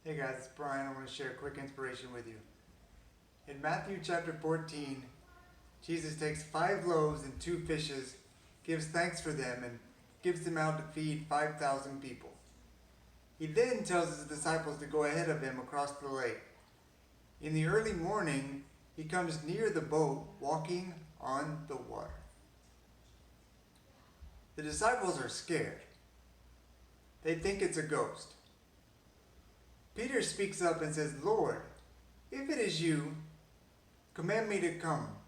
Hey guys, it's Brian. I want to share a quick inspiration with you. In Matthew chapter 14, Jesus takes 5 loaves and 2 fishes, gives thanks for them, and gives them out to feed 5,000 people. He then tells his disciples to go ahead of him across the lake. In the early morning, he comes near the boat walking on the water. The disciples are scared. They think it's a ghost. Peter speaks up and says, "Lord, if it is you, command me to come."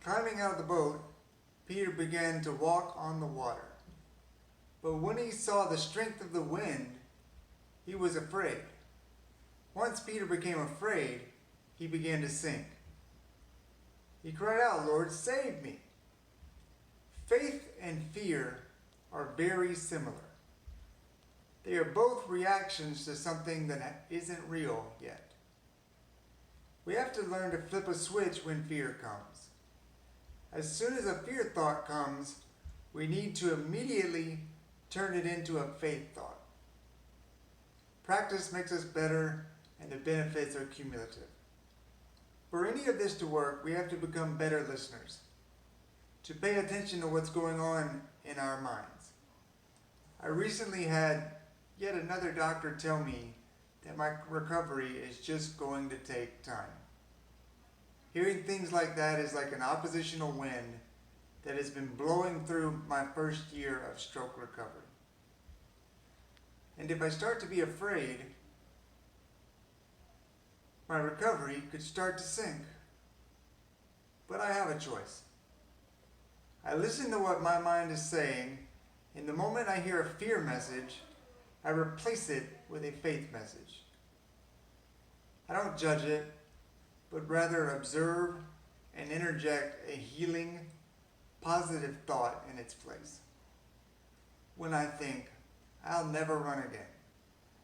Climbing out of the boat, Peter began to walk on the water. But when he saw the strength of the wind, he was afraid. Once Peter became afraid, he began to sink. He cried out, "Lord, save me." Faith and fear are very similar. They are both reactions to something that isn't real yet. We have to learn to flip a switch when fear comes. As soon as a fear thought comes, we need to immediately turn it into a faith thought. Practice makes us better, and the benefits are cumulative. For any of this to work, we have to become better listeners, to pay attention to what's going on in our minds. I recently had yet another doctor tell me that my recovery is just going to take time. Hearing things like that is like an oppositional wind that has been blowing through my first year of stroke recovery. And if I start to be afraid, my recovery could start to sink. But I have a choice. I listen to what my mind is saying, and the moment I hear a fear message, I replace it with a faith message. I don't judge it, but rather observe and interject a healing, positive thought in its place. When I think, "I'll never run again,"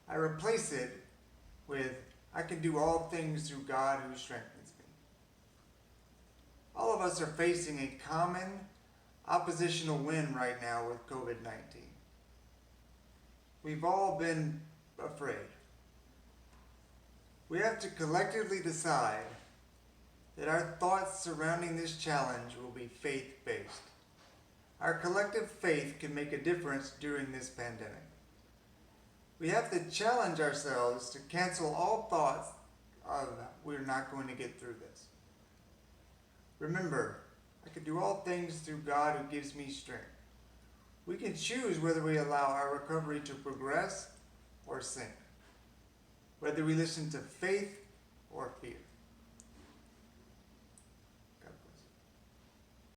I replace it with, "I can do all things through God who strengthens me." All of us are facing a common oppositional wind right now with COVID-19. We've all been afraid. We have to collectively decide that our thoughts surrounding this challenge will be faith-based. Our collective faith can make a difference during this pandemic. We have to challenge ourselves to cancel all thoughts of "we're not going to get through this." Remember, I can do all things through God who gives me strength. We can choose whether we allow our recovery to progress or sink, whether we listen to faith or fear.